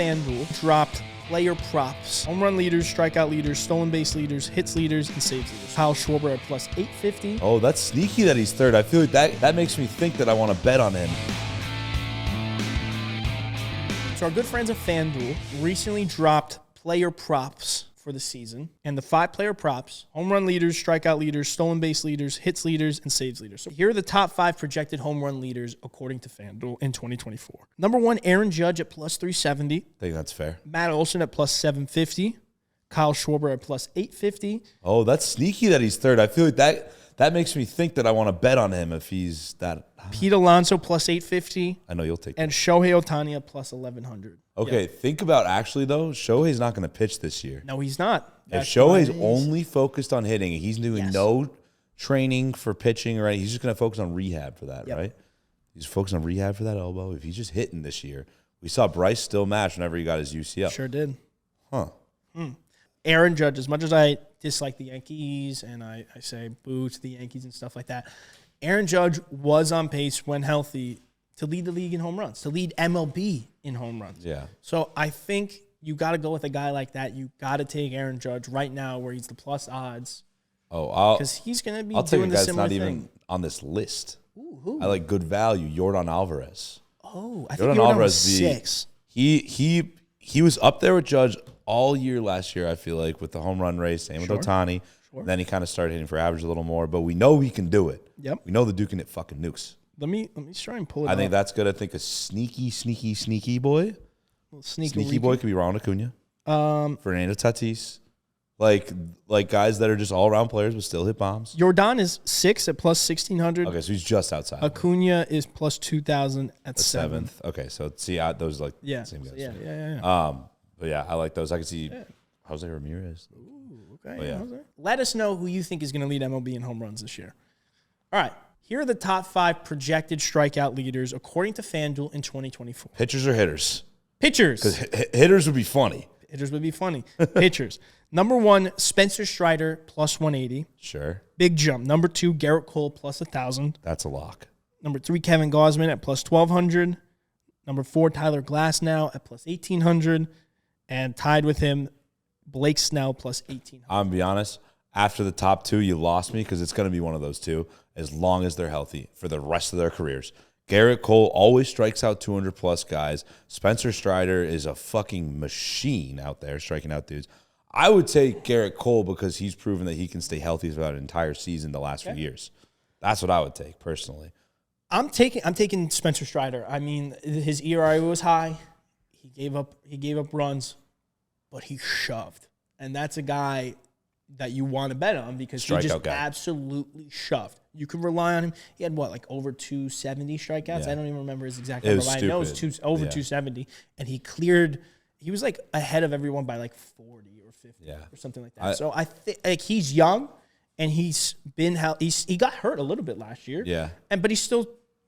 FanDuel dropped player props, home run leaders, strikeout leaders, stolen base leaders, hits leaders, and saves leaders. Kyle Schwarber at plus 850. Oh, that's sneaky that he's third. I feel like that makes me think that I want to bet on him. So our good friends at FanDuel recently dropped player props for the season. And the 5 player props: home run leaders, strikeout leaders, stolen base leaders, hits leaders, and saves leaders. So here are the top 5 projected home run leaders according to FanDuel in 2024. Number 1, Aaron Judge at plus 370. I think that's fair. Matt Olson at plus 750. Kyle Schwarber at plus 850. Oh, that's sneaky that he's third. I feel like that makes me think that I want to bet on him if he's that. Pete Alonso plus 850. I know you'll take that. And Shohei Ohtani at plus 1100. Okay, think about actually, though, Shohei's not going to pitch this year. No, he's not. If Shohei's only focused on hitting, he's doing no training for pitching or anything. He's just going to focus on rehab for that, right? He's focused on rehab for that elbow. If he's just hitting this year, we saw Bryce still match whenever he got his UCL. Sure did. Huh. Aaron Judge, as much as I dislike the Yankees and I say boo to the Yankees and stuff like that, Aaron Judge was on pace when healthy to lead the league in home runs, to lead MLB in home runs. Yeah. So I think you got to go with a guy like that. You got to take Aaron Judge right now where he's the plus odds. Oh, because he's going to be I'll doing the take a guy similar that's not thing. even on this list. Ooh, who? I like good value, Yordan Alvarez. Oh, I think Yordan was 6. He was up there with Judge all year last year, I feel like, with the home run race. Same with Ohtani. Sure. Then he kind of started hitting for average a little more, but we know he can do it. Yep. We know the Duke can hit fucking nukes. Let me try and pull it I think that's good. I think a sneaky boy. Sneaky boy could be Ronald Acuna. Fernando Tatis. Like guys that are just all-around players but still hit bombs. Yordan is 6 at plus 1,600. Okay, so he's just outside. Acuna is plus 2,000 at 7th. Okay, so see, those like the same guys. Yeah. But yeah, I like those. I can see Jose Ramirez. Ooh, okay. Oh, yeah. Let us know who you think is going to lead MLB in home runs this year. All right. Here are the top 5 projected strikeout leaders according to FanDuel in 2024. Pitchers or hitters? Pitchers. Because hitters would be funny. Hitters would be funny. Pitchers. Number 1, Spencer Strider, plus 180. Sure. Big jump. Number 2, Garrett Cole, plus 1,000. That's a lock. Number 3, Kevin Gausman at plus 1,200. Number 4, Tyler Glasnow at plus 1,800. And tied with him, Blake Snell, plus 1,800. I'm going to be honest. After the top 2, you lost me because it's going to be one of those 2 as long as they're healthy for the rest of their careers. Garrett Cole always strikes out 200-plus guys. Spencer Strider is a fucking machine out there striking out dudes. I would take Garrett Cole because he's proven that he can stay healthy throughout an entire season the last few years. That's what I would take personally. I'm taking Spencer Strider. I mean, his ERA was high. He gave up runs, but he shoved. And that's a guy that you want to bet on because he just absolutely shoved. You can rely on him. He had over 270 strikeouts? Yeah. I don't even remember his exact number, but I know it was over 270. And he was ahead of everyone by 40 or 50 or something like that. So I think he's young and he's been he got hurt a little bit last year. Yeah. But he still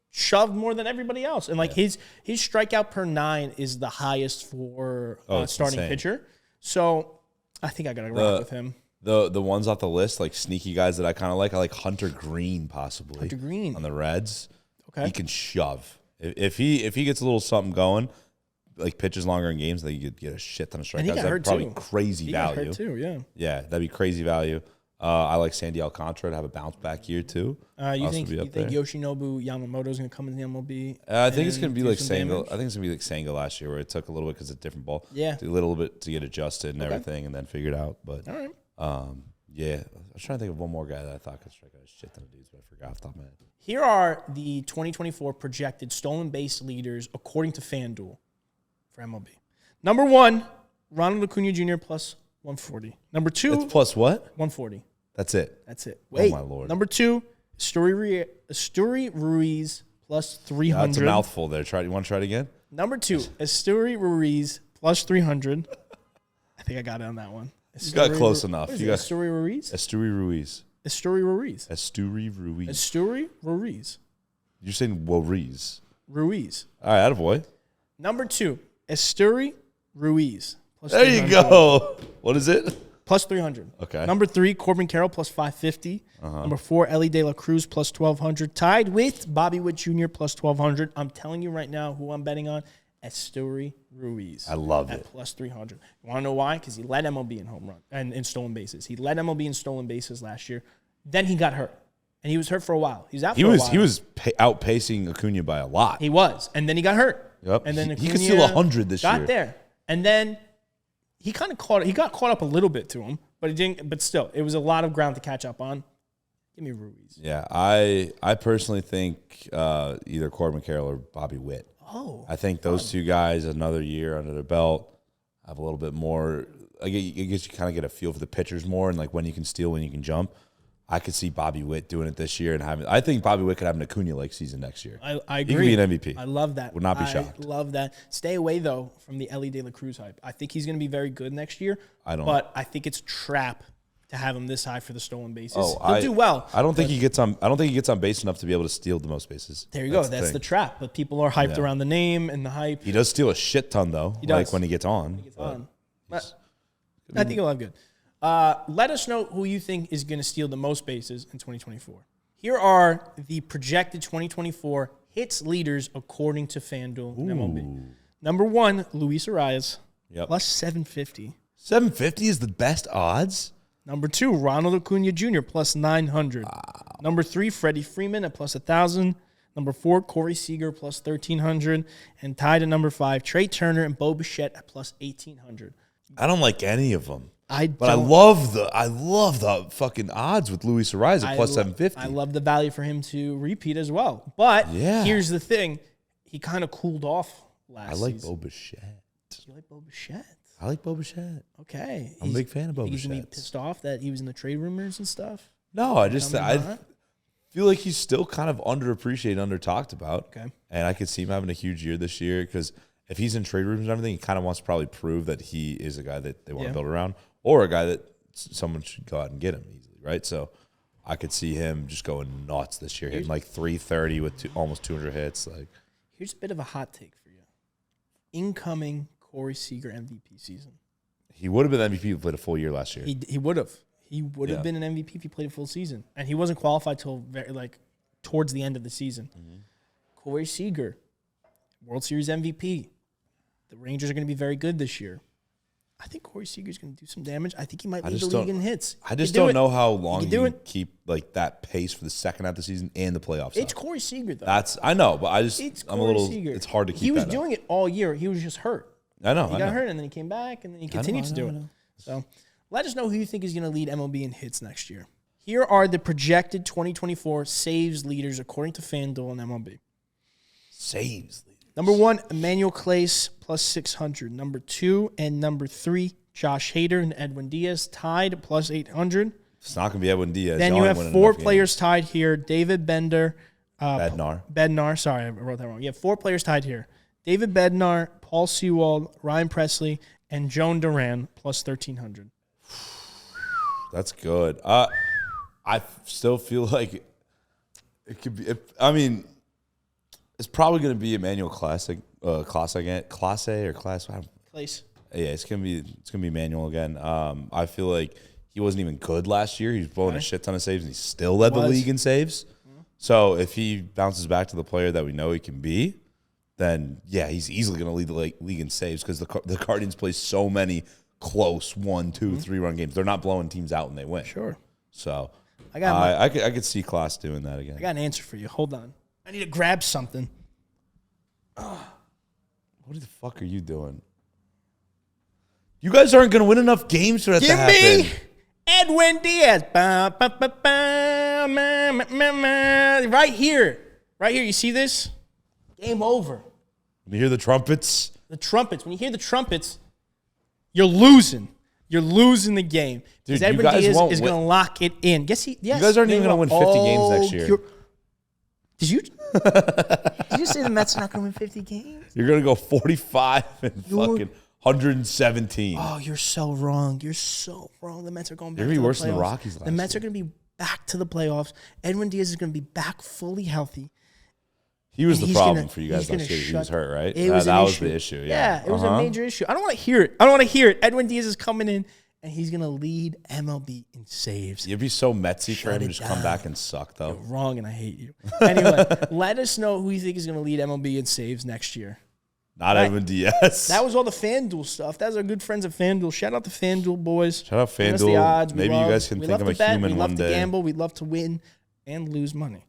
shoved more than everybody else. And his strikeout per 9 is the highest for starting pitcher. So I think I got to rock with him. The ones off the list, sneaky guys that I kind of like, I like Hunter Green possibly. Hunter Green. On the Reds. Okay. He can shove. If he gets a little something going, pitches longer in games, then you could get a shit ton of strikeouts. And he got hurt probably too. Crazy value. He got hurt too, yeah. Yeah, that'd be crazy value. I like Sandy Alcantara to have a bounce back year too. You think Yoshinobu Yamamoto is going to come in the MLB? I think it's going to be like Senga. I think it's going to be like Senga last year, where it took a little bit because it's a different ball. Yeah, a little bit to get adjusted and everything, and then figured out. But all right. Yeah, I was trying to think of one more guy that I thought could strike out a shit ton of dudes, but I forgot off the top of my head. Here are the 2024 projected stolen base leaders according to FanDuel for MLB. Number 1, Ronald Acuna Jr. plus 140. Number 2, it's plus what? 140. That's it. Wait, oh my Lord. Number 2, Esteury Ruiz plus 300. That's a mouthful there. You want to try it again? Number 2, Esteury Ruiz plus 300. I think I got it on that one. You got close enough. You got Esteury Ruiz? Esteury Ruiz. Esteury Ruiz. Esteury Ruiz. Esteury Ruiz. You're saying Ruiz. Ruiz. All right, attaboy. Number 2, Esteury Ruiz. Plus there you go. What is it? Plus 300. Okay. Number 3, Corbin Carroll plus 550. Number 4, Ellie De La Cruz plus 1,200. Tied with Bobby Witt Jr. plus 1,200. I'm telling you right now who I'm betting on. Esteury Ruiz. I love at it. plus 300. You want to know why? Because he led MLB in home run and in stolen bases. He led MLB in stolen bases last year. Then he got hurt, and he was hurt for a while. He was out for a while. He was outpacing Acuna by a lot. He was, and then he got hurt. Yep. And then he could steal 100 this year. Got there, and then he kind of got caught up a little bit to him, but it didn't. But still, it was a lot of ground to catch up on. Give me Ruiz. Yeah, I personally think either Corbin Carroll or Bobby Witt. Oh, I think those two guys, another year under their belt, have a little bit more. I guess you kind of get a feel for the pitchers more and like when you can steal, when you can jump. I could see Bobby Witt doing it this year and having. I think Bobby Witt could have an Acuna-like season next year. I agree. He could be an MVP. I love that. Would not be shocked. I love that. Stay away though from the Ellie De La Cruz hype. I think he's going to be very good next year. But I think it's a trap to have him this high for the stolen bases. He'll do well. I don't think he gets on base enough to be able to steal the most bases. There you go. That's the trap. But people are hyped around the name and the hype. He does steal a shit ton though. He does. Like when he gets on. But I think he'll have good. Let us know who you think is going to steal the most bases in 2024. Here are the projected 2024 hits leaders according to FanDuel and MLB. Number 1, Luis Arias, plus 750. 750 is the best odds? Number 2, Ronald Acuna Jr., plus 900. Wow. Number 3, Freddie Freeman at plus 1,000. Number 4, Corey Seager, plus 1,300. And tied at number 5, Trey Turner and Bo Bichette at plus 1,800. I don't like any of them. I love the fucking odds with Luis Arias at plus 750. I love the value for him to repeat as well. But here's the thing. He kind of cooled off last season. I like Bo Bichette. You like Bo Bichette? I like Bo Bichette. Okay. I'm a big fan of Bo Bichette. He's going to be pissed off that he was in the trade rumors and stuff? No, I feel like he's still kind of underappreciated, under-talked about. Okay. And I could see him having a huge year this year because if he's in trade rumors and everything, he kind of wants to probably prove that he is a guy that they want to build around or a guy that someone should go out and get him easily, right? So I could see him just going nuts this year, hitting like 330 with almost 200 hits. Like, here's a bit of a hot take for you. Incoming Corey Seager MVP season. He would have been MVP if he played a full year last year. He would have. He would have been an MVP if he played a full season. And he wasn't qualified till towards the end of the season. Mm-hmm. Corey Seager, World Series MVP. The Rangers are going to be very good this year. I think Corey Seager is going to do some damage. I think he might lead the league in hits. I just don't know how long he can keep like that pace for the second half of the season and the playoffs. It's Corey Seager though. I know, but I'm a little. Seager. It's hard to keep. He was doing it all year. He was just hurt. I know. He got hurt and then he came back and then he continued to do it. So let us know who you think is going to lead MLB in hits next year. Here are the projected 2024 saves leaders according to FanDuel and MLB. Saves leaders. Number 1, Emmanuel Clase, plus 600. Number 2 and number 3, Josh Hader and Edwin Diaz, tied, plus 800. It's not going to be Edwin Diaz. Then you have 4 players tied here. David Bender. Bednar. Sorry, I wrote that wrong. You have 4 players tied here. David Bednar, Paul Sewald, Ryan Presley, and Joan Duran, plus 1,300. That's good. I still feel like it could be. It's probably going to be Emmanuel Clase again. Yeah, it's gonna be Emmanuel again. I feel like he wasn't even good last year. He was blowing a shit ton of saves, and he still led the league in saves. Mm-hmm. So if he bounces back to the player that we know he can be, then he's easily going to lead the league in saves because the Guardians play so many close 1, 2, 3-run games. They're not blowing teams out when they win. Sure. So I could see Clase doing that again. I got an answer for you. Hold on. I need to grab something. What the fuck are you doing? You guys aren't going to win enough games for that to happen. Give me Edwin Diaz. Right here. Right here. You see this? Game over. When you hear the trumpets? The trumpets. When you hear the trumpets, you're losing. You're losing the game. Because Edwin Diaz is going to lock it in. Yes. You guys aren't even going to win 50 games next year. Did you say the Mets are not going to win 50 games? You're going to go 45 and fucking 117. Oh, you're so wrong. You're so wrong. The Mets are going back to the playoffs. They're going to be worse than the Rockies last year. The Mets are going to be back to the playoffs. Edwin Diaz is going to be back fully healthy. He was the problem for you guys last year. He was hurt, right? That was the issue. Yeah, it was a major issue. I don't want to hear it. Edwin Diaz is coming in, and he's going to lead MLB in saves. You'd be so Metsy for him to just come back and suck, though. You're wrong, and I hate you. Anyway, let us know who you think is going to lead MLB in saves next year. Not Edwin Diaz. That was all the FanDuel stuff. That's our good friends at FanDuel. Shout out to FanDuel, boys. Shout out Bring us the odds. FanDuel. Maybe you guys can think of a human one day. We love to gamble. We love to win and lose money.